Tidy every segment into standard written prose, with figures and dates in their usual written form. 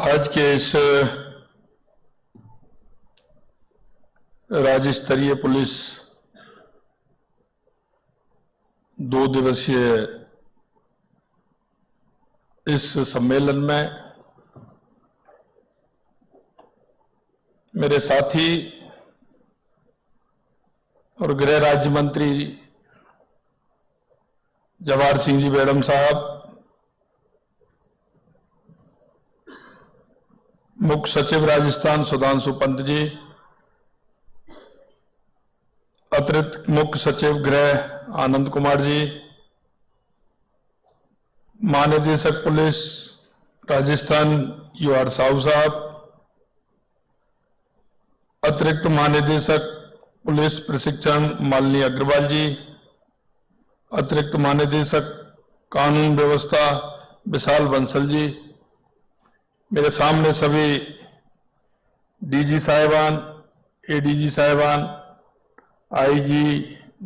आज के इस राज्य स्तरीय पुलिस 2 दिवसीय इस सम्मेलन में मेरे साथी और गृह राज्य मंत्री जवाहर सिंह जी बेड़म साहब, मुख्य सचिव राजस्थान सुधांशु पंत जी, अतिरिक्त मुख्य सचिव गृह आनंद कुमार जी, महानिदेशक पुलिस राजस्थान UR साहू साहब, अतिरिक्त महानिदेशक पुलिस प्रशिक्षण मालिनी अग्रवाल जी, अतिरिक्त महानिदेशक कानून व्यवस्था विशाल बंसल जी, मेरे सामने सभी DG साहिबान, ADG साहिबान, IG,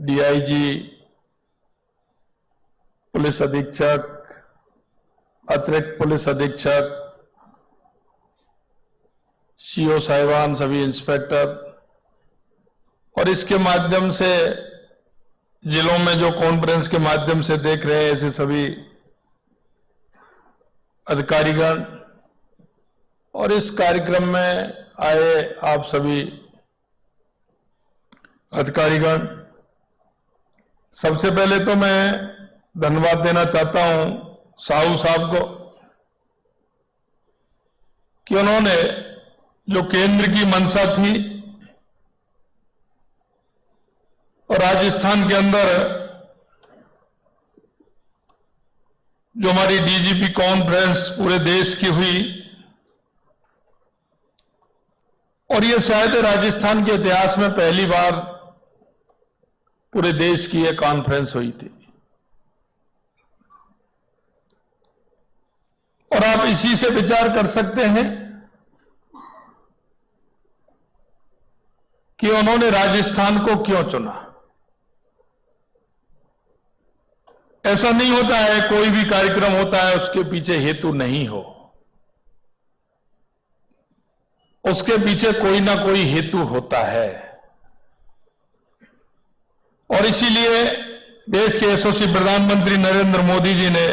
DIG, पुलिस अधीक्षक, अतिरिक्त पुलिस अधीक्षक, CO साहिबान, सभी इंस्पेक्टर और इसके माध्यम से जिलों में जो कॉन्फ्रेंस के माध्यम से देख रहे हैं ऐसे सभी अधिकारीगण और इस कार्यक्रम में आए आप सभी अधिकारीगण, सबसे पहले तो मैं धन्यवाद देना चाहता हूं साहू साहब को कि उन्होंने जो केंद्र की मंशा थी और राजस्थान के अंदर जो हमारी DGP कॉन्फ्रेंस पूरे देश की हुई और ये शायद राजस्थान के इतिहास में पहली बार पूरे देश की यह कॉन्फ्रेंस हुई थी और आप इसी से विचार कर सकते हैं कि उन्होंने राजस्थान को क्यों चुना। ऐसा नहीं होता है कोई भी कार्यक्रम होता है उसके पीछे हेतु नहीं हो, उसके पीछे कोई ना कोई हेतु होता है और इसीलिए देश के यशस्वी प्रधानमंत्री नरेंद्र मोदी जी ने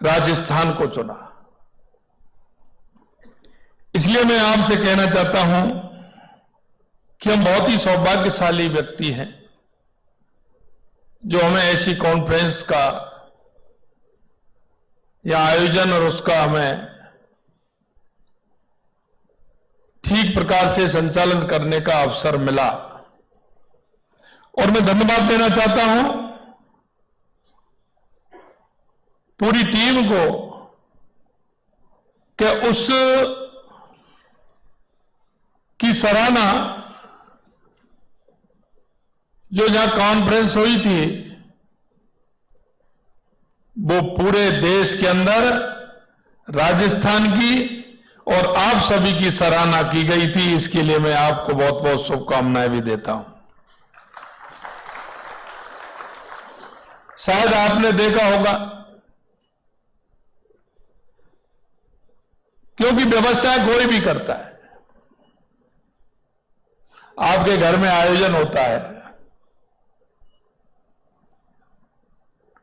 राजस्थान को चुना। इसलिए मैं आपसे कहना चाहता हूं कि हम बहुत ही सौभाग्यशाली व्यक्ति हैं जो हमें ऐसी कॉन्फ्रेंस का या आयोजन और उसका हमें ठीक प्रकार से संचालन करने का अवसर मिला और मैं धन्यवाद देना चाहता हूं पूरी टीम को कि उस की सराहना जो जहां कॉन्फ्रेंस हुई थी वो पूरे देश के अंदर राजस्थान की और आप सभी की सराहना की गई थी। इसके लिए मैं आपको बहुत बहुत शुभकामनाएं भी देता हूं। शायद आपने देखा होगा क्योंकि व्यवस्थाएं कोई भी करता है, आपके घर में आयोजन होता है,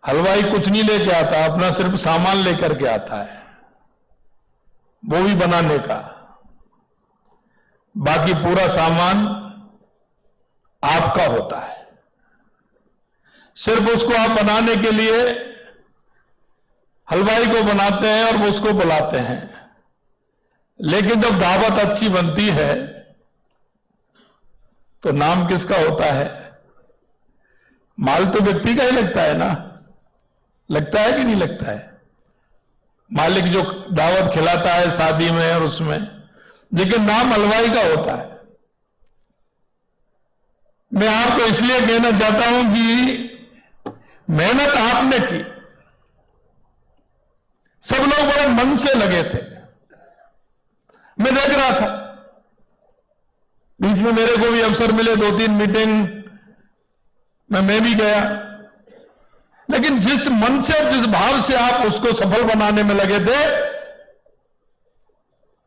हलवाई कुछ नहीं लेके आता, अपना सिर्फ सामान लेकर के आता है, वो भी बनाने का, बाकी पूरा सामान आपका होता है। सिर्फ उसको आप बनाने के लिए हलवाई को बनाते हैं और वो उसको बुलाते हैं, लेकिन जब दावत अच्छी बनती है तो नाम किसका होता है? माल तो व्यक्ति का ही लगता है ना, लगता है कि नहीं लगता है? मालिक जो दावत खिलाता है शादी में और उसमें, लेकिन नाम हलवाई का होता है। मैं आपको इसलिए कहना चाहता हूं कि मेहनत आपने की, सब लोग बड़े मन से लगे थे। मैं देख रहा था, बीच में मेरे को भी अवसर मिले 2-3 मीटिंग में मैं भी गया, लेकिन जिस मन से और जिस भाव से आप उसको सफल बनाने में लगे थे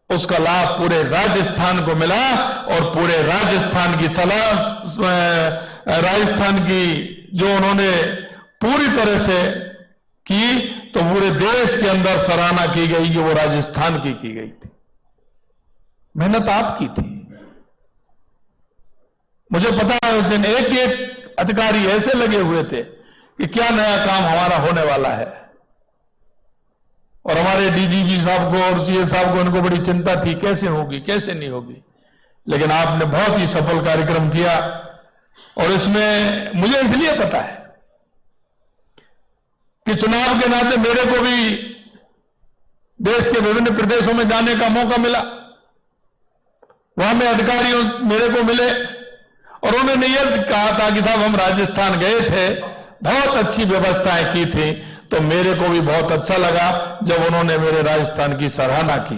उसका लाभ पूरे राजस्थान को मिला और पूरे राजस्थान की राजस्थान की जो उन्होंने पूरी तरह से की, तो पूरे देश के अंदर सराहना की गई कि वो राजस्थान की गई थी। मेहनत आपकी थी। मुझे पता है उस दिन एक एक अधिकारी ऐसे लगे हुए थे कि क्या नया काम हमारा होने वाला है, और हमारे डीजीपी साहब को और सीए साहब को उनको बड़ी चिंता थी कैसे होगी कैसे नहीं होगी, लेकिन आपने बहुत ही सफल कार्यक्रम किया। और इसमें मुझे इसलिए पता है कि चुनाव के नाते मेरे को भी देश के विभिन्न प्रदेशों में जाने का मौका मिला, वहां में अधिकारी मेरे को मिले और उन्होंने यह कहा था कि साहब हम राजस्थान गए थे, बहुत अच्छी व्यवस्थाएं की थी, तो मेरे को भी बहुत अच्छा लगा जब उन्होंने मेरे राजस्थान की सराहना की।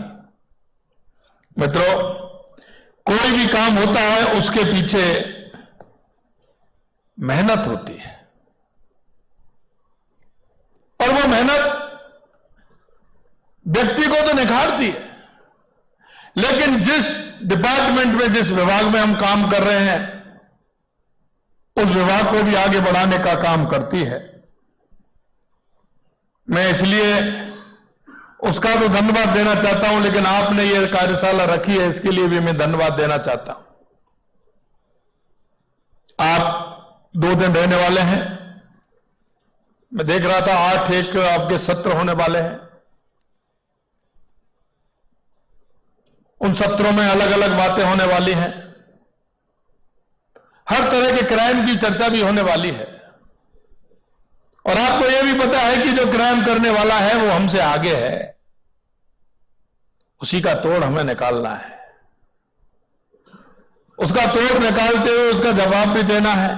मित्रों, कोई भी काम होता है उसके पीछे मेहनत होती है, और वो मेहनत व्यक्ति को तो निखारती है, लेकिन जिस डिपार्टमेंट में जिस विभाग में हम काम कर रहे हैं उस विभाग को भी आगे बढ़ाने का काम करती है। मैं इसलिए उसका तो धन्यवाद देना चाहता हूं, लेकिन आपने ये कार्यशाला रखी है इसके लिए भी मैं धन्यवाद देना चाहता हूं। आप 2 दिन रहने वाले हैं, मैं देख रहा था 8 एक आपके सत्र होने वाले हैं। उन सत्रों में अलग अलग बातें होने वाली हैं, हर तरह के क्राइम की चर्चा भी होने वाली है, और आपको यह भी पता है कि जो क्राइम करने वाला है वो हमसे आगे है, उसी का तोड़ हमें निकालना है। उसका तोड़ निकालते हुए उसका जवाब भी देना है,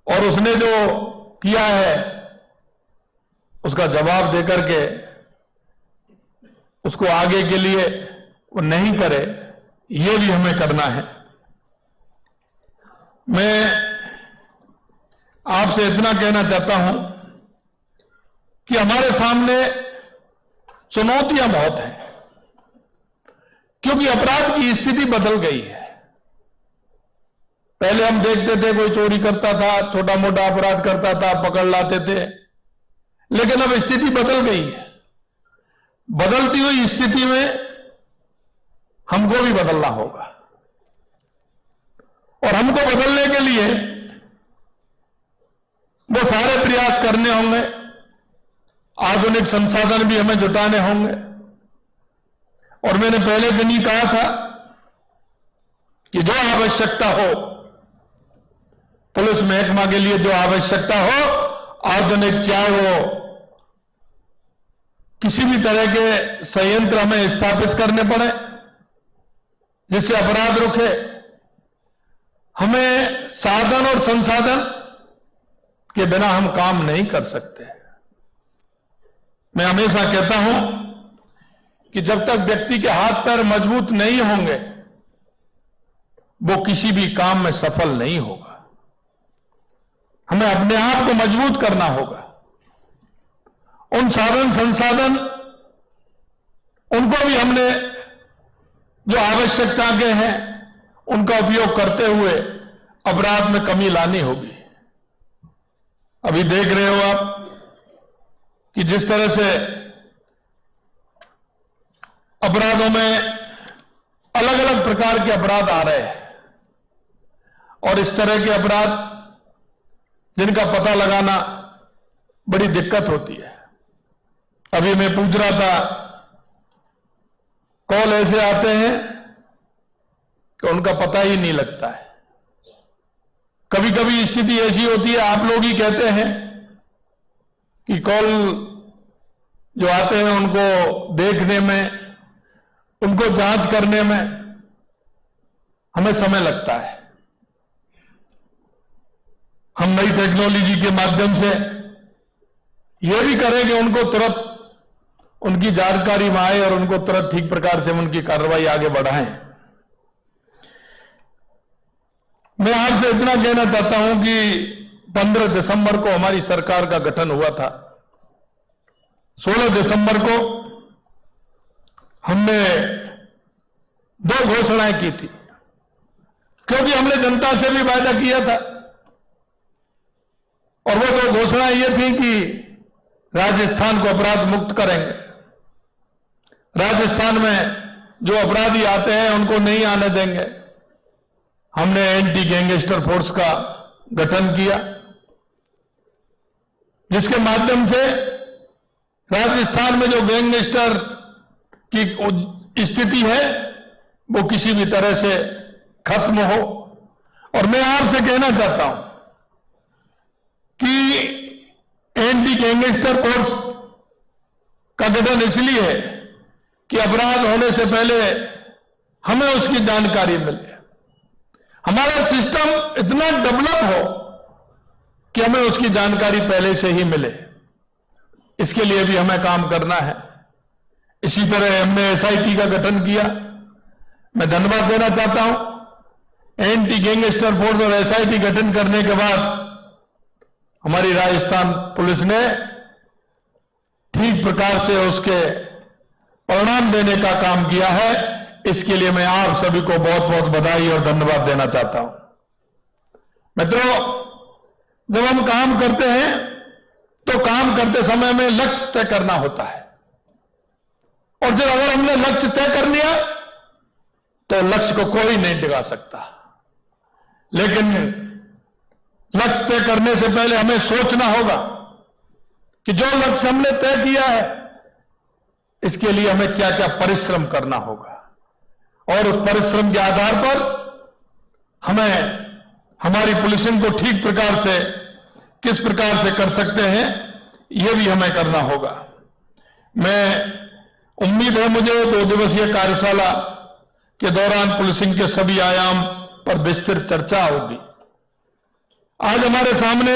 और उसने जो किया है उसका जवाब देकर के उसको आगे के लिए वो नहीं करे, ये भी हमें करना है। मैं आपसे इतना कहना चाहता हूं कि हमारे सामने चुनौतियां बहुत हैं, क्योंकि अपराध की स्थिति बदल गई है। पहले हम देखते थे कोई चोरी करता था, छोटा मोटा अपराध करता था, पकड़ लाते थे, लेकिन अब स्थिति बदल गई है। बदलती हुई स्थिति में हमको भी बदलना होगा, और हमको बदलने के लिए वो सारे प्रयास करने होंगे, आधुनिक संसाधन भी हमें जुटाने होंगे। और मैंने पहले दिन ही कहा था कि जो आवश्यकता हो, पुलिस महकमा के लिए जो आवश्यकता हो, आधुनिक, चाहे वो किसी भी तरह के संयंत्र हमें स्थापित करने पड़े जिससे अपराध रुके, हमें साधन और संसाधन के बिना हम काम नहीं कर सकते। मैं हमेशा कहता हूं कि जब तक व्यक्ति के हाथ पैर मजबूत नहीं होंगे वो किसी भी काम में सफल नहीं होगा। हमें अपने आप को मजबूत करना होगा। उन साधन संसाधन उनको भी हमने जो आवश्यकता के हैं उनका उपयोग करते हुए अपराध में कमी लानी होगी। अभी देख रहे हो आप कि जिस तरह से अपराधों में अलग अलग प्रकार के अपराध आ रहे हैं, और इस तरह के अपराध जिनका पता लगाना बड़ी दिक्कत होती है। अभी मैं पूछ रहा था, कॉल ऐसे आते हैं कि उनका पता ही नहीं लगता है। कभी कभी स्थिति ऐसी होती है, आप लोग ही कहते हैं कि कॉल जो आते हैं उनको देखने में, उनको जांच करने में हमें समय लगता है। हम नई टेक्नोलॉजी के माध्यम से यह भी करें कि उनको तुरंत उनकी जानकारी में आए और उनको तुरंत ठीक प्रकार से उनकी कार्रवाई आगे बढ़ाएं। मैं आपसे इतना कहना चाहता हूं कि 15 दिसंबर को हमारी सरकार का गठन हुआ था। 16 दिसंबर को हमने 2 घोषणाएं की थी, क्योंकि हमने जनता से भी वादा किया था, और वो 2 घोषणाएं ये थी कि राजस्थान को अपराध मुक्त करेंगे। राजस्थान में जो अपराधी आते हैं उनको नहीं आने देंगे। हमने एंटी गैंगस्टर फोर्स का गठन किया, जिसके माध्यम से राजस्थान में जो गैंगस्टर की स्थिति है वो किसी भी तरह से खत्म हो। और मैं आपसे कहना चाहता हूं कि एंटी गैंगस्टर फोर्स का गठन इसलिए है कि अपराध होने से पहले हमें उसकी जानकारी मिले, हमारा सिस्टम इतना डेवलप हो कि हमें उसकी जानकारी पहले से ही मिले। इसके लिए भी हमें काम करना है। इसी तरह हमने एसआईटी का गठन किया। मैं धन्यवाद देना चाहता हूं। एंटी गैंगस्टर फोर्स और एसआईटी गठन करने के बाद हमारी राजस्थान पुलिस ने ठीक प्रकार से उसके परिणाम देने का काम किया है। इसके लिए मैं आप सभी को बहुत बहुत बधाई और धन्यवाद देना चाहता हूं। मित्रों, जब हम काम करते हैं तो काम करते समय में लक्ष्य तय करना होता है, और जब अगर हमने लक्ष्य तय कर लिया तो लक्ष्य को कोई नहीं डिगा सकता। लेकिन लक्ष्य तय करने से पहले हमें सोचना होगा कि जो लक्ष्य हमने तय किया है इसके लिए हमें क्या क्या परिश्रम करना होगा, और उस परिश्रम के आधार पर हमें हमारी पुलिसिंग को ठीक प्रकार से किस प्रकार से कर सकते हैं यह भी हमें करना होगा। मैं उम्मीद है मुझे 2 दिवसीय कार्यशाला के दौरान पुलिसिंग के सभी आयाम पर विस्तृत चर्चा होगी। आज हमारे सामने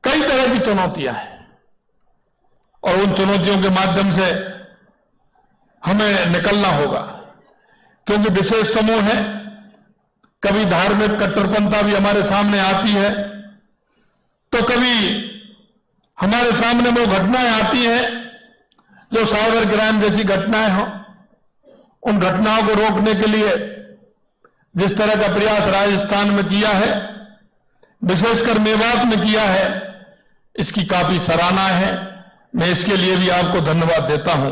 कई तरह की चुनौतियां हैं, और उन चुनौतियों के माध्यम से हमें निकलना होगा, क्योंकि विशेष समूह है। कभी धार्मिक कट्टरपंथा भी हमारे सामने आती है, तो कभी हमारे सामने वो घटनाएं आती हैं जो साइबर क्राइम जैसी घटनाएं हों। उन घटनाओं को रोकने के लिए जिस तरह का प्रयास राजस्थान में किया है, विशेषकर मेवात में किया है, इसकी काफी सराहना है। मैं इसके लिए भी आपको धन्यवाद देता हूं।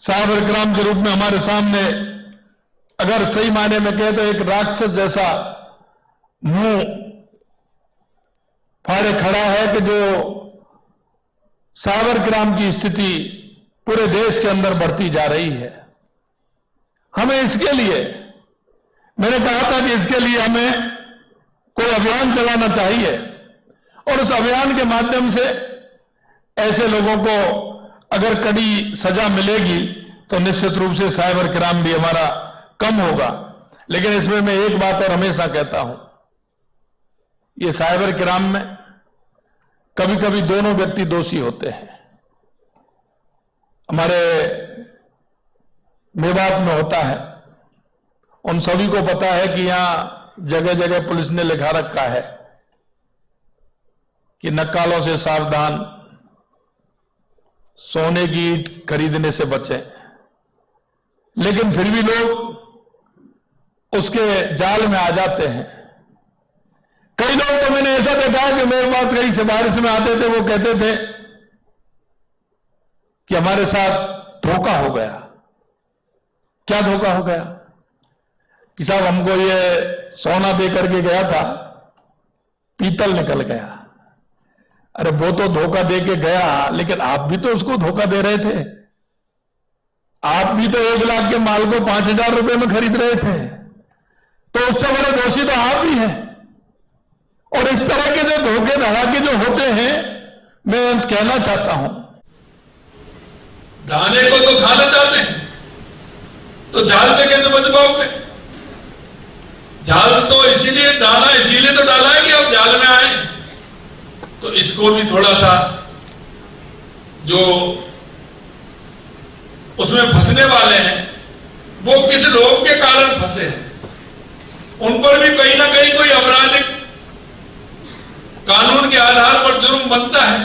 साइबर क्राइम के रूप में हमारे सामने अगर सही मायने में कहे तो एक राक्षस जैसा मुंह फाड़े खड़ा है कि जो साइबर क्राइम की स्थिति पूरे देश के अंदर बढ़ती जा रही है। हमें इसके लिए, मैंने कहा था कि इसके लिए हमें कोई अभियान चलाना चाहिए, और उस अभियान के माध्यम से ऐसे लोगों को अगर कड़ी सजा मिलेगी तो निश्चित रूप से साइबर क्राइम भी हमारा कम होगा। लेकिन इसमें मैं एक बात और हमेशा कहता हूं, ये साइबर क्राइम में कभी कभी दोनों व्यक्ति दोषी होते हैं। हमारे मेवात में होता है, उन सभी को पता है कि यहां जगह जगह पुलिस ने लिखा रखा है कि नक्कालों से सावधान, सोने की ईंट खरीदने से बचें। लेकिन फिर भी लोग उसके जाल में आ जाते हैं। कई लोग तो मैंने ऐसा देखा है कि मेरे पास कहीं से बारिश में आते थे, वो कहते थे कि हमारे साथ धोखा हो गया। क्या धोखा हो गया? कि साहब हमको ये सोना दे करके गया था, पीतल निकल गया। अरे वो तो धोखा दे के गया, लेकिन आप भी तो उसको धोखा दे रहे थे। आप भी तो 1 लाख के माल को 5,000 रुपए में खरीद रहे थे, तो उससे बड़े दोषी तो आप ही हैं। और इस तरह के जो धोखे धड़ाके जो होते हैं, मैं कहना चाहता हूं, दाने को तो खाना चाहते हैं, तो जाल से कैसे बच पाओगे? जाल तो इसीलिए डाला, इसीलिए तो डाला है कि आप जाल में आए। तो इसको भी थोड़ा सा, जो उसमें फंसने वाले हैं वो किस रोग के कारण फंसे हैं, उन पर भी कहीं ना कहीं कोई आपराधिक कानून के आधार पर जुर्म बनता है,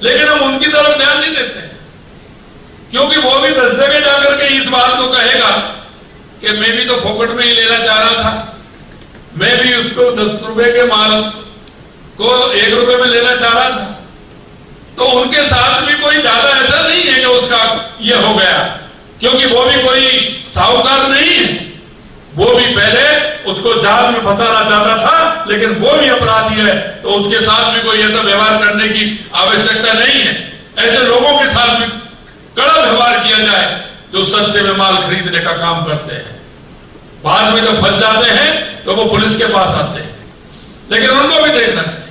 लेकिन हम उनकी तरफ ध्यान नहीं देते। क्योंकि वो भी 10 जगह जाकर के इस बात को कहेगा कि मैं भी तो फोकट में ही लेना चाह रहा था, मैं भी उसको 10 रुपए के माल को 1 रुपए में लेना चाह रहा था। तो उनके साथ भी कोई ज्यादा ऐसा नहीं है कि उसका ये हो गया, क्योंकि वो भी कोई साहूकार नहीं है, वो भी पहले उसको जाल में फंसाना चाहता था, लेकिन वो भी अपराधी है, तो उसके साथ भी कोई ऐसा व्यवहार करने की आवश्यकता नहीं है। ऐसे लोगों के साथ भी कड़ा व्यवहार किया जाए जो सस्ते में माल खरीदने का काम करते हैं। बाद में जब फंस जाते हैं तो वो पुलिस के पास आते हैं, लेकिन उनको भी देखना चाहिए।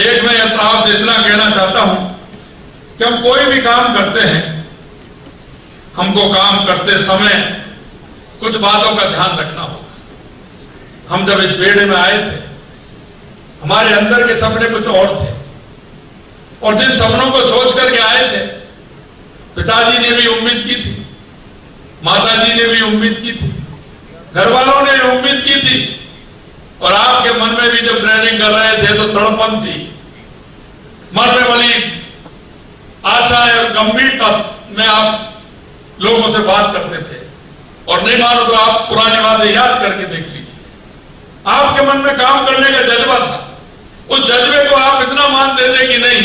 एक मैं आपसे इतना कहना चाहता हूं कि हम कोई भी काम करते हैं, हमको काम करते समय कुछ बातों का ध्यान रखना होगा। हम जब इस बेड़े में आए थे, हमारे अंदर के सपने कुछ और थे, और जिन सपनों को सोच करके आए थे, पिताजी ने भी उम्मीद की थी, माताजी ने भी उम्मीद की थी, घर वालों ने भी उम्मीद की थी, और आपके मन में भी जब ट्रेनिंग कर रहे थे तो तड़पन थी, मन में बड़ी आशाएं और गंभीरता में आप लोगों से बात करते थे। और नहीं मानो तो आप पुरानी बातें याद करके देख लीजिए, आपके मन में काम करने का जज्बा था। उस जज्बे को आप इतना मानते थे कि नहीं,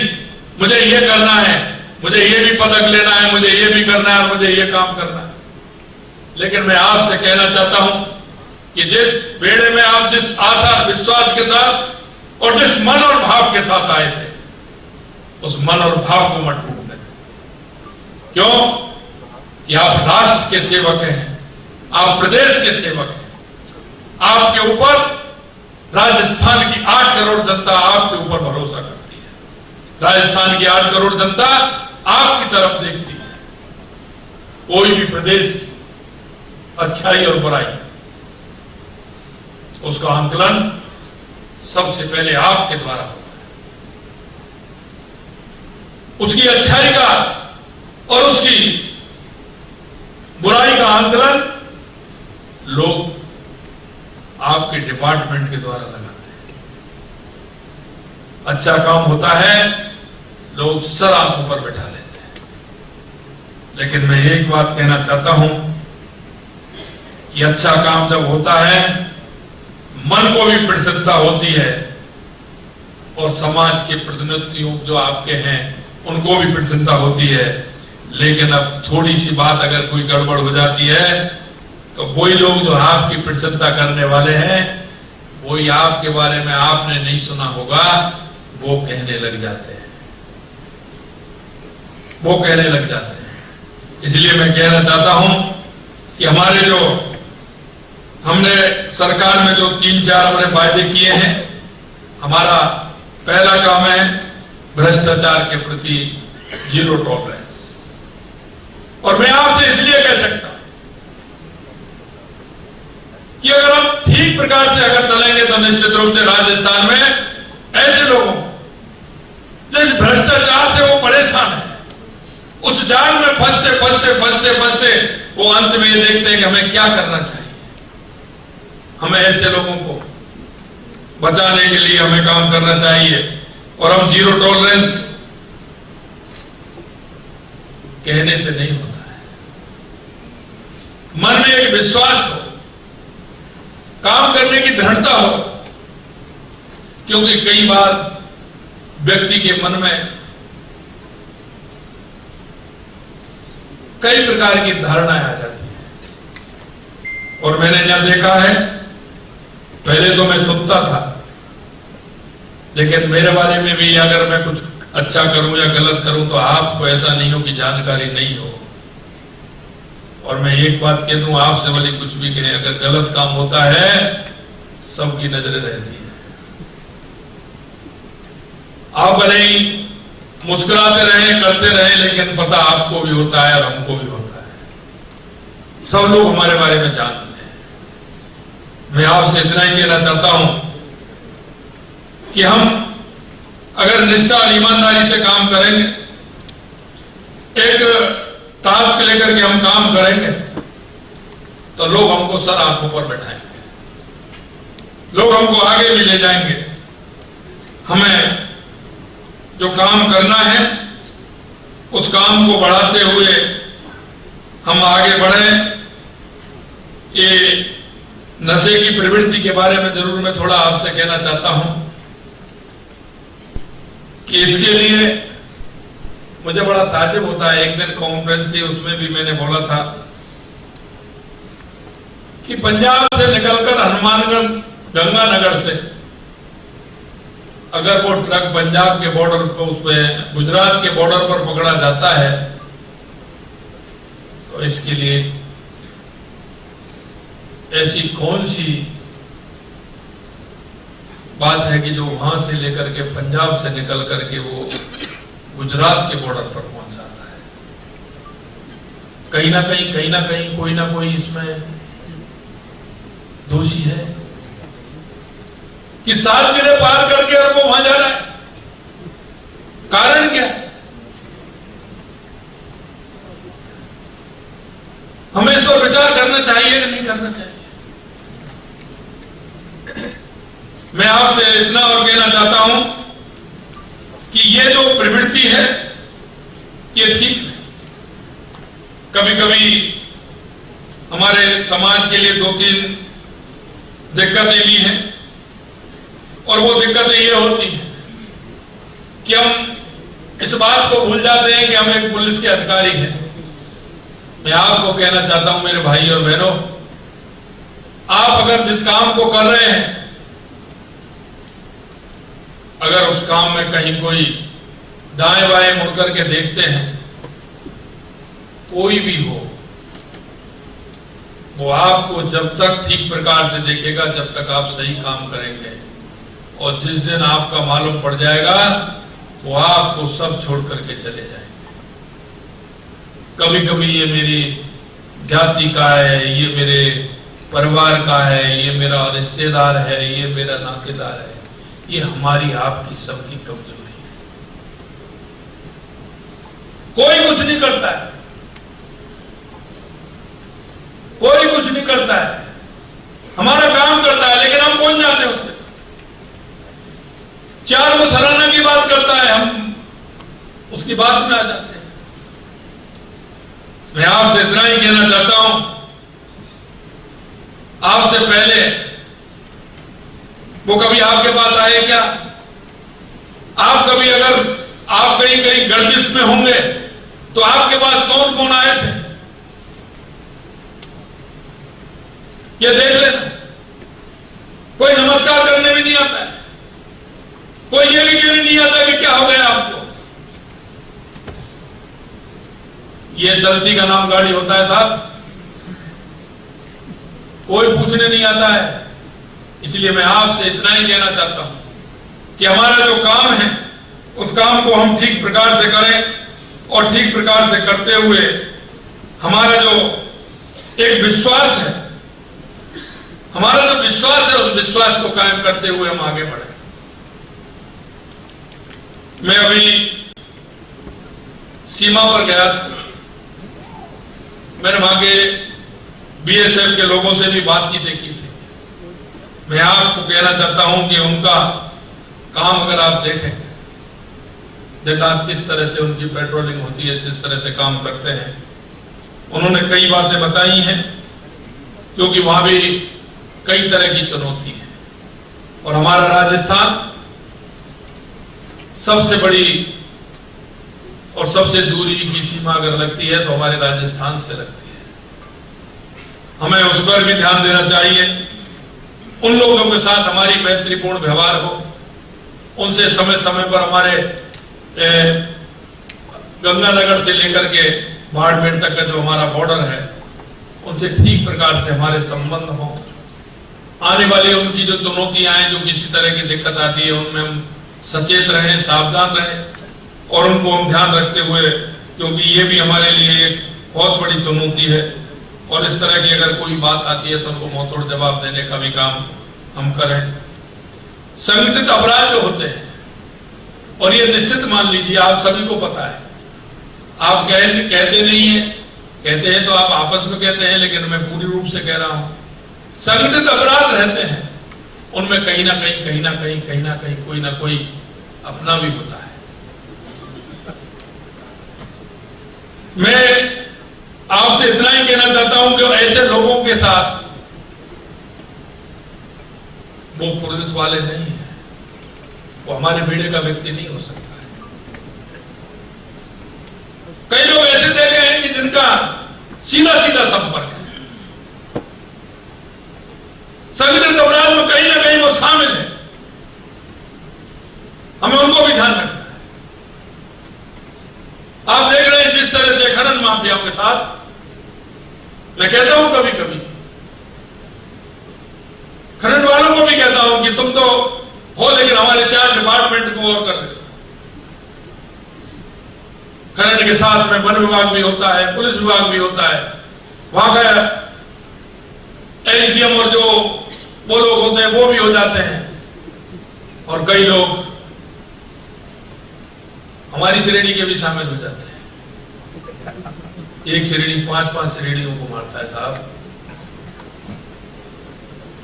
मुझे ये करना है, मुझे ये भी पदक लेना है, मुझे ये भी करना है, और मुझे ये काम करना है। लेकिन मैं आपसे कहना चाहता हूं कि जिस बेड़े में आप जिस आशा विश्वास के साथ और जिस मन और भाव के साथ आए थे, उस मन और भाव को मत टूटने। क्यों कि आप राष्ट्र के सेवक हैं, आप प्रदेश के सेवक हैं, आपके ऊपर राजस्थान की 8 करोड़ जनता आपके ऊपर भरोसा करती है। राजस्थान की 8 करोड़ जनता आपकी तरफ देखती है। कोई भी प्रदेश की अच्छाई और बुराई, उसका आंकलन सबसे पहले आपके द्वारा होगा। उसकी अच्छाई का और उसकी बुराई का आंकलन लोग आपके डिपार्टमेंट के द्वारा लगाते हैं। अच्छा काम होता है, लोग सर आंखों पर बैठा लेते हैं। लेकिन मैं एक बात कहना चाहता हूं कि अच्छा काम जब होता है, मन को भी प्रसन्नता होती है, और समाज के प्रतिनिधियों जो आपके हैं उनको भी प्रसन्नता होती है। लेकिन अब थोड़ी सी बात अगर कोई गड़बड़ हो जाती है तो वही लोग जो आपकी प्रसन्नता करने वाले हैं, वही आपके बारे में आपने नहीं सुना होगा, वो कहने लग जाते हैं, वो कहने लग जाते हैं। इसलिए मैं कहना चाहता हूं कि हमारे जो हमने सरकार में जो 3-4 हमने वायदे किए हैं, हमारा पहला काम है भ्रष्टाचार के प्रति 0 टॉलरेंस। और मैं आपसे इसलिए कह सकता हूं कि अगर हम ठीक प्रकार से अगर चलेंगे तो निश्चित रूप से राजस्थान में ऐसे लोगों जो इस भ्रष्टाचार से वो परेशान है, उस जाल में फंसते फंसते फंसते फंसते वो अंत में ये देखते हैं कि हमें क्या करना चाहिए। हमें ऐसे लोगों को बचाने के लिए हमें काम करना चाहिए। और हम 0 टॉलरेंस कहने से नहीं होता है, मन में एक विश्वास हो, काम करने की दृढ़ता हो। क्योंकि कई बार व्यक्ति के मन में कई प्रकार की धारणाएं आ जाती हैं, और मैंने जहां देखा है, पहले तो मैं सुनता था, लेकिन मेरे बारे में भी अगर मैं कुछ अच्छा करूं या गलत करूं तो आपको ऐसा नहीं हो कि जानकारी नहीं हो। और मैं एक बात कह दूं, आपसे भले कुछ भी कहें, अगर गलत काम होता है सबकी नजरें रहती है। आप भले ही मुस्कुराते रहें, करते रहें, लेकिन पता आपको भी होता है और हमको भी होता है। सब लोग हमारे बारे में जानते हैं। मैं आपसे इतना ही कहना चाहता हूं कि हम अगर निष्ठा और ईमानदारी से काम करेंगे, एक टास्क लेकर के हम काम करेंगे, तो लोग हमको सर आंखों पर बैठाएंगे, लोग हमको आगे भी ले जाएंगे। हमें जो काम करना है उस काम को बढ़ाते हुए हम आगे बढ़े। ये नशे की प्रवृत्ति के बारे में जरूर मैं थोड़ा आपसे कहना चाहता हूं कि इसके लिए मुझे बड़ा ताज्जुब होता है। एक दिन कॉन्फ्रेंस थी, उसमें भी मैंने बोला था कि पंजाब से निकलकर हनुमानगढ़ गंगानगर से अगर वो ट्रक पंजाब के बॉर्डर पर, उसमें गुजरात के बॉर्डर पर पकड़ा जाता है तो इसके लिए ऐसी कौन सी बात है कि जो वहां से लेकर के पंजाब से निकल करके वो गुजरात के बॉर्डर पर पहुंच जाता है। कहीं ना कहीं कोई ना कोई इसमें दोषी है कि 7 जिले पार करके और वो वहां जा रहा है। कारण क्या है? हमें इस पर विचार करना चाहिए कि नहीं करना चाहिए? मैं आपसे इतना और कहना चाहता हूं कि ये जो प्रवृत्ति है ये ठीक नहीं। कभी कभी हमारे समाज के लिए 2-3 दिक्कतें भी हैं और वो दिक्कतें ये होती हैं कि हम इस बात को भूल जाते हैं कि हम एक पुलिस के अधिकारी हैं। मैं आपको कहना चाहता हूं मेरे भाई और बहनों, आप अगर जिस काम को कर रहे हैं, अगर उस काम में कहीं कोई दाएं बाएं मुड़ करके देखते हैं, कोई भी हो, वो आपको जब तक ठीक प्रकार से देखेगा जब तक आप सही काम करेंगे, और जिस दिन आपका मालूम पड़ जाएगा वो आपको सब छोड़ करके चले जाएंगे। कभी कभी ये मेरी जाति का है, ये मेरे परिवार का है, ये मेरा रिश्तेदार है, ये मेरा नातेदार है, ये हमारी आपकी सबकी कमजोरी है। कोई कुछ नहीं करता है, कोई कुछ नहीं करता है, हमारा काम करता है लेकिन हम पहुंच जाते हैं उसके। 4 वो सराहना की बात करता है, हम उसकी बात में आ जाते हैं। मैं आपसे इतना ही कहना चाहता हूं, आपसे पहले वो कभी आपके पास आए क्या? आप कभी अगर आप कहीं कहीं गर्दिश में होंगे तो आपके पास कौन कौन आए थे? ये देख लेना। कोई नमस्कार करने भी नहीं आता है, कोई ये भी कहने नहीं आता कि क्या हो गया आपको। ये चलती का नाम गाड़ी होता है साहब, कोई पूछने नहीं आता है। इसलिए मैं आपसे इतना ही कहना चाहता हूं कि हमारा जो काम है उस काम को हम ठीक प्रकार से करें, और ठीक प्रकार से करते हुए हमारा जो एक विश्वास है, हमारा जो विश्वास है, उस विश्वास को कायम करते हुए हम आगे बढ़े। मैं अभी सीमा पर गया था, मैंने वहां के बीएसएफ के लोगों से भी बातचीत की थी। मैं आपको कहना चाहता हूं कि उनका काम अगर आप देखें, दिन रात किस तरह से उनकी पेट्रोलिंग होती है, जिस तरह से काम करते हैं, उन्होंने कई बातें बताई हैं, क्योंकि वहां भी कई तरह की चुनौती है। और हमारा राजस्थान सबसे बड़ी और सबसे दूरी की सीमा अगर लगती है तो हमारे राजस्थान से लगती है। हमें उस पर भी ध्यान देना चाहिए। उन लोगों के साथ हमारी मैत्रीपूर्ण व्यवहार हो, उनसे समय समय पर हमारे गंगानगर से लेकर के बाड़मेर तक का जो हमारा बॉर्डर है, उनसे ठीक प्रकार से हमारे संबंध हो। आने वाली उनकी जो चुनौतियां हैं, जो किसी तरह की दिक्कत आती है, उनमें हम सचेत रहें, सावधान रहें, और उनको हम ध्यान रखते हुए, क्योंकि ये भी हमारे लिए एक बहुत बड़ी चुनौती है। और इस तरह की अगर कोई बात आती है तो उनको मुंहतोड़ जवाब देने का भी काम हम करें। संगठित अपराध जो होते हैं, और ये निश्चित मान लीजिए आप सभी को पता है, आप कहते नहीं है, कहते हैं तो आप आपस में कहते हैं, लेकिन मैं पूरी रूप से कह रहा हूं, संगठित अपराध रहते हैं, उनमें कहीं ना कहीं कोई ना कोई अपना भी होता है। मैं आपसे इतना ही कहना चाहता हूं कि ऐसे लोगों के साथ वो पुलिस वाले नहीं है, वो हमारे बेड़े का व्यक्ति नहीं हो सकता है। कई लोग ऐसे देखे हैं कि जिनका सीधा सीधा संपर्क है, संगठित अपराध में कहीं ना कहीं वो शामिल है, हमें उनको भी ध्यान रखना है। आप देख रहे हैं जिस तरह से खनन माफिया के साथ, मैं कहता हूं कभी कभी खनन वालों को भी कहता हूं कि तुम तो हो लेकिन हमारे 4 डिपार्टमेंट को और कर दो। खनन के साथ में वन विभाग भी होता है, पुलिस विभाग भी होता है, वहां का एसडीएम और जो वो लोग होते हैं वो भी हो जाते हैं, और कई लोग हमारी श्रेणी के भी शामिल हो जाते हैं। एक श्रेणी 5-5 श्रेणियों को मारता है साहब।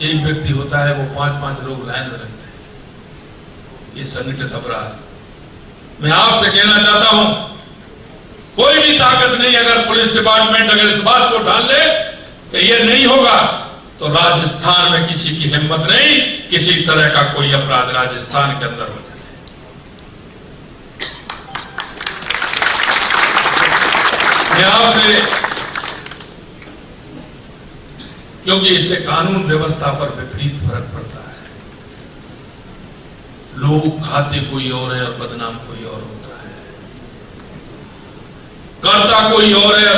एक व्यक्ति होता है वो 5-5 लोग लाइन में लगते हैं। ये संगठित अपराध। मैं आपसे कहना चाहता हूं, कोई भी ताकत नहीं, अगर पुलिस डिपार्टमेंट अगर इस बात को ठान ले कि ये नहीं होगा, तो राजस्थान में किसी की हिम्मत नहीं, किसी तरह का कोई अपराध राजस्थान के अंदर हो जाए। मैं आपसे, क्योंकि इससे कानून व्यवस्था पर विपरीत फर्क पड़ता है। लोग खाते कोई और है और बदनाम कोई और होता है, करता कोई और है,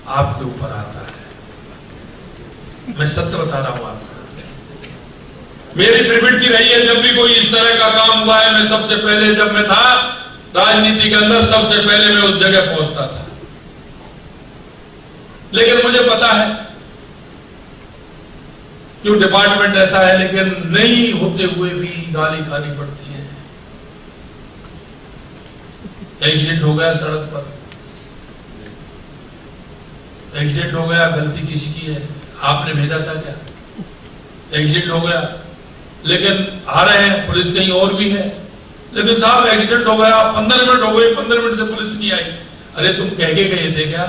आपके ऊपर आता है। मैं सत्य बता रहा हूं आपको, मेरी प्रवृत्ति रही है, जब भी कोई इस तरह का काम हुआ है, मैं सबसे पहले, जब मैं था राजनीति के अंदर, सबसे पहले मैं उस जगह पहुंचता था। लेकिन मुझे पता है जो डिपार्टमेंट ऐसा है, लेकिन नहीं होते हुए भी गाली खानी पड़ती है। एक्सीडेंट हो गया सड़क पर, एक्सीडेंट हो गया, गलती किसी की है, आपने भेजा था क्या? एक्सीडेंट हो गया, लेकिन आ रहे हैं, पुलिस कहीं और भी है, लेकिन साहब एक्सीडेंट हो गया, 15 मिनट हो गए, 15 मिनट से पुलिस नहीं आई। अरे तुम कह के गए थे क्या?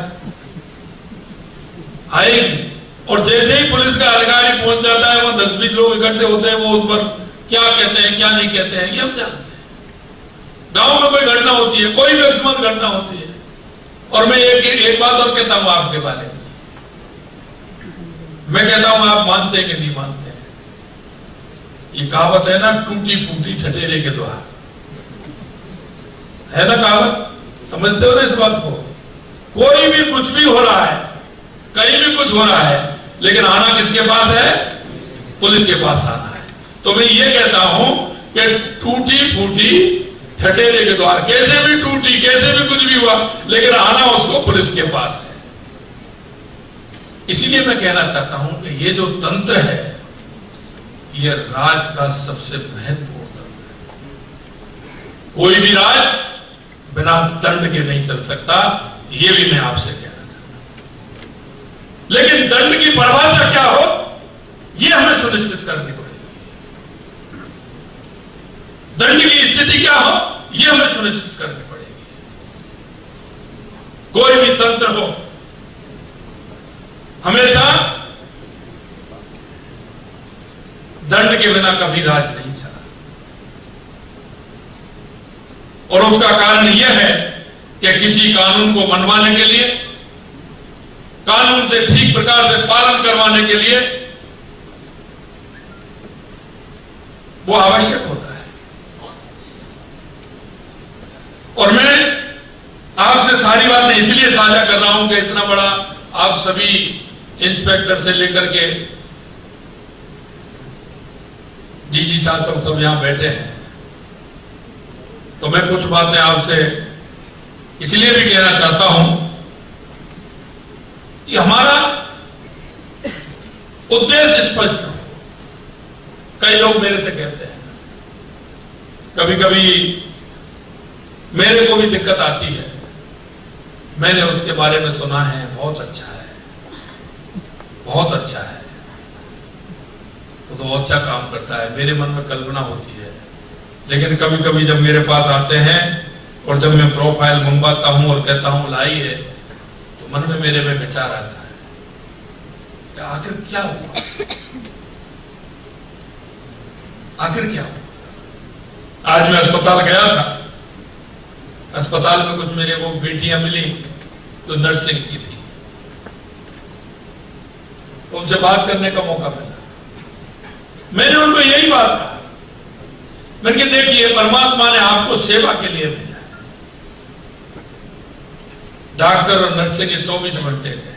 आएगी। और जैसे ही पुलिस का अधिकारी पहुंच जाता है, वो 10-20 लोग इकट्ठे होते हैं, वो उस पर क्या कहते हैं क्या नहीं कहते हैं, ये हम जानते हैं। गांव में कोई घटना होती है, कोई भी अकस्मात घटना होती है, और मैं एक बात और कहता हूं आपके बारे में, मैं कहता हूं आप मानते हैं कि नहीं मानते हैं? ये कहावत है ना, टूटी फूटी ठठेरे के द्वार, है ना कहावत? समझते हो ना इस बात को? कोई भी कुछ भी हो रहा है, कहीं भी कुछ हो रहा है, लेकिन आना किसके पास है? पुलिस के पास आना है। तो मैं ये कहता हूं कि टूटी फूटी ठठेरे के द्वार, कैसे भी टूटी, कैसे भी कुछ भी हुआ, लेकिन आना उसको पुलिस के पास है। इसीलिए मैं कहना चाहता हूं कि ये जो तंत्र है, ये राज का सबसे महत्वपूर्ण तंत्र है। कोई भी राज बिना दंड के नहीं चल सकता, ये भी मैं आपसे कहना चाहता हूं। लेकिन दंड की परिभाषा क्या हो, ये हमें सुनिश्चित करनी पड़ेगी। दंड की स्थिति क्या हो, ये हमें सुनिश्चित करनी पड़ेगी। कोई भी तंत्र हो, हमेशा दंड के बिना कभी राज नहीं चला, और उसका कारण यह है कि किसी कानून को मनवाने के लिए, कानून से ठीक प्रकार से पालन करवाने के लिए वो आवश्यक होता है। और मैं आपसे सारी बातें इसलिए साझा कर रहा हूं कि इतना बड़ा आप सभी इंस्पेक्टर से लेकर के डीजी साहब सब यहां बैठे हैं, तो मैं कुछ बातें आपसे इसलिए भी कहना चाहता हूं कि हमारा उद्देश्य स्पष्ट हो। कई लोग मेरे से कहते हैं, कभी कभी मेरे को भी दिक्कत आती है, मैंने उसके बारे में सुना है, बहुत अच्छा है, बहुत अच्छा है, वो तो अच्छा काम करता है, मेरे मन में कल्पना होती है। लेकिन कभी कभी जब मेरे पास आते हैं और जब मैं प्रोफाइल मंगवाता हूं और कहता हूं लाइए, तो मन में मेरे में विचार आता है कि आखिर क्या हुआ, आखिर क्या हुआ। आज मैं अस्पताल गया था, अस्पताल में कुछ मेरे को बेटियां मिली जो नर्सिंग की थी, उनसे बात करने का मौका मिला। मैंने उनको यही बात कहा, मैंने देखिए परमात्मा ने आपको सेवा के लिए भेजा है। डॉक्टर और नर्सिंग के 24 घंटे हैं,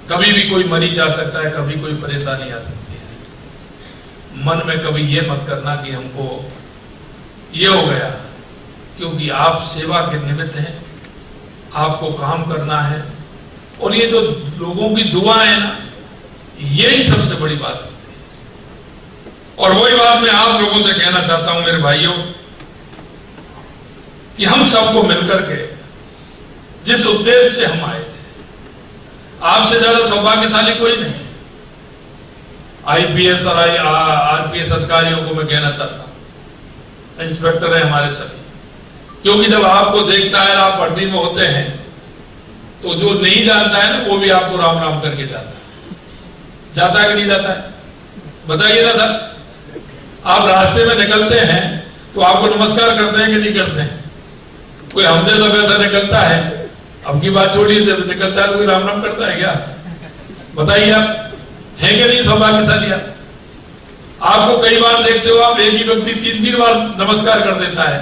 कभी भी कोई मरीज आ सकता है, कभी कोई परेशानी आ सकती है। मन में कभी ये मत करना कि हमको ये हो गया, क्योंकि आप सेवा के निमित्त हैं, आपको काम करना है। और ये जो लोगों की दुआ है ना, यही सबसे बड़ी बात होती है। और वही बात मैं आप लोगों से कहना चाहता हूं मेरे भाइयों, कि हम सबको मिलकर के जिस उद्देश्य से हम आए थे, आपसे ज्यादा सौभाग्यशाली कोई नहीं। आईपीएस और आरपीएस अधिकारियों को मैं कहना चाहता हूं, इंस्पेक्टर है हमारे सभी, क्योंकि जब आपको देखता है, आप भर्ती में होते हैं, तो जो नहीं जानता है ना, वो भी आपको राम राम करके जाता है कि नहीं जाता है? बताइए ना सर, आप रास्ते में निकलते हैं तो आपको नमस्कार करते हैं कि नहीं करते हैं? कोई हमसे सब ऐसा निकलता है, अब की बात छोड़िए, जब निकलता है तो कोई राम राम करता है क्या? बताइए आप हैं कि नहीं सौभाग्यशाली? आपको कई बार देखते हो, आप एक ही व्यक्ति 3-3 बार नमस्कार कर देता है,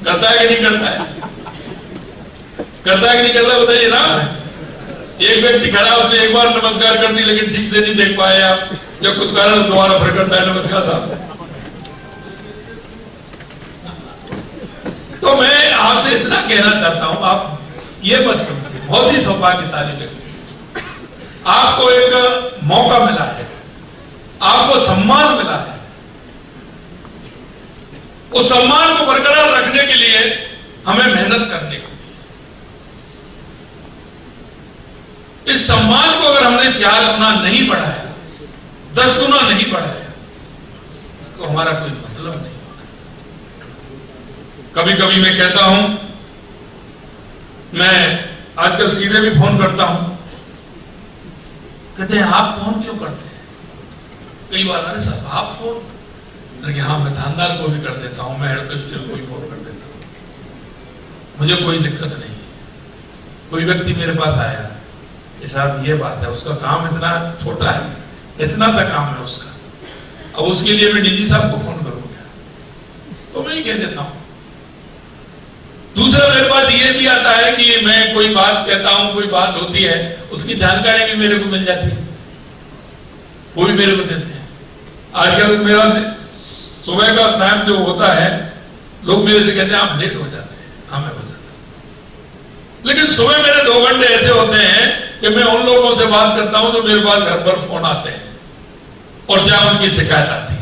करता है कि नहीं करता है? करता है कि नहीं करता, बताइए ना। एक व्यक्ति खड़ा, उसने एक बार नमस्कार कर दी, लेकिन ठीक से नहीं देख पाए आप, जब कुछ कारण दोबारा फिर करता है नमस्कार था। तो मैं आपसे इतना कहना चाहता हूं, आप ये मत समझिए, बहुत ही सौभाग्यशाली व्यक्ति, आपको एक मौका मिला है, आपको सम्मान मिला है। उस सम्मान को बरकरार रखने के लिए हमें मेहनत करनी होगी। इस सम्मान को अगर हमने 4 गुना नहीं बढ़ाया, 10 गुना नहीं बढ़ाया, तो हमारा कोई मतलब नहीं होता। कभी कभी मैं कहता हूं, मैं आजकल सीधे भी फोन करता हूं, कहते हैं आप फोन क्यों करते हैं? कई बार, अरे साहब आप फोन, मैंने कहा हाँ, मैं थानेदार को भी कर देता हूं, मैं हेड कांस्टेबल को भी फोन कर देता हूं, मुझे कोई दिक्कत नहीं। कोई व्यक्ति मेरे पास आया, साहब ये बात है, उसका काम इतना छोटा है, इतना सा काम है उसका, अब उसके लिए मैं डीजी साहब को फोन करूंगा, तो मैं ही कह देता हूं। दूसरा मेरे पास ये भी आता है कि मैं कोई बात कहता हूं, कोई बात होती है, उसकी जानकारी भी मेरे को मिल जाती है, वो भी मेरे को देते हैं। आजकल मेरा सुबह का टाइम जो होता है, लोग मेरे से कहते हैं आप लेट हो जाते हैं, हाँ मैं हो जाता हूं, लेकिन सुबह मेरे 2 घंटे ऐसे होते हैं कि मैं उन लोगों से बात करता हूं जो मेरे पास घर पर फोन आते हैं और जहां उनकी शिकायत आती है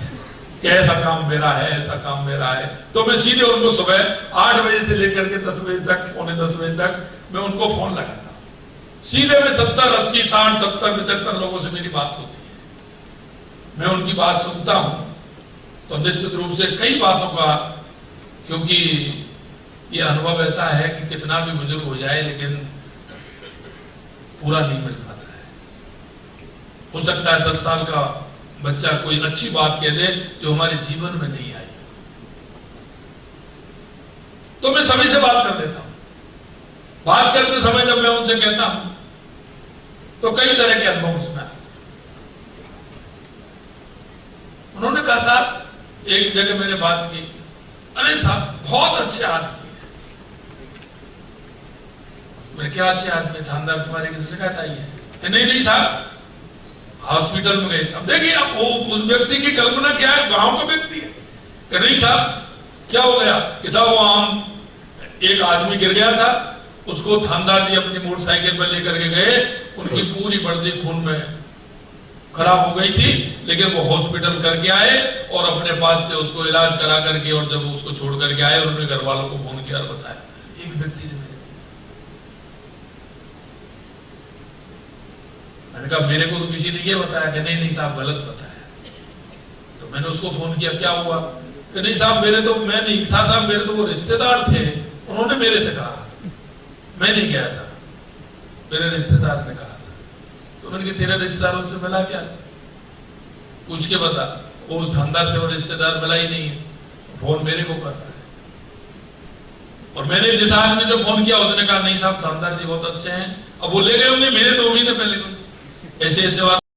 कि ऐसा काम मेरा है, ऐसा काम मेरा है, तो मैं सीधे उनको सुबह 8 बजे से लेकर के 10 बजे तक, पौने 10 बजे तक मैं उनको फोन लगाता हूं। सीधे में 70, 80, 60, 70, 75 लोगों से मेरी बात होती है। मैं उनकी बात सुनता हूं, तो निश्चित रूप से कई बातों का, क्योंकि ये अनुभव ऐसा है कि कितना भी बुजुर्ग हो जाए, लेकिन पूरा नहीं मिल पाता है। हो सकता है 10 साल का बच्चा कोई अच्छी बात कह दे जो हमारे जीवन में नहीं आई, तो मैं सभी से बात कर लेता हूं। बात करते समय जब मैं उनसे कहता हूं, तो कई तरह के अनुभव उसमें आते हैं। उन्होंने कहा साहब, एक जगह मैंने बात की, अरे साहब बहुत अच्छे आदमी है। मैंने क्या अच्छे आदमी? थानेदार तुम्हारे किसी शिकायत आई है? नहीं नहीं साहब, हॉस्पिटल में गए। अब देखिए, अब वो उस व्यक्ति की कल्पना क्या है, गांव का व्यक्ति है, कि नहीं साहब क्या हो गया कि साहब वो एक आदमी गिर गया था, उसको थानेदार जी अपनी मोटरसाइकिल पर लेकर के गए, उनकी पूरी वर्दी खून में खराब हो गई थी, लेकिन वो हॉस्पिटल करके आए और अपने पास से उसको इलाज करा करके, और जब उसको छोड़ करके आए, उन्होंने घर वालों को फोन किया और बताया। एक व्यक्ति ने मैंने कहा मेरे को तो किसी ने ये बताया कि नहीं नहीं साहब गलत बताया। तो मैंने उसको फोन किया, क्या हुआ? कि नहीं साहब मेरे तो, मैं नहीं था साहब, मेरे तो वो रिश्तेदार थे, उन्होंने मेरे से कहा, मैं नहीं गया था, मेरे रिश्तेदार ने कहा था। तो मैंने कहा तेरा रिश्तेदार उनसे मिला क्या, पूछ के बता। वो उस थानेदार से वो रिश्तेदार मिला ही नहीं है, फोन मेरे को कर रहा है। और मैंने जिस आदमी से फोन किया उसने कहा नहीं साहब थानेदार जी बहुत अच्छे हैं, अब वो ले गए होंगे मेरे 2 महीने पहले को। ऐसे ऐसे बात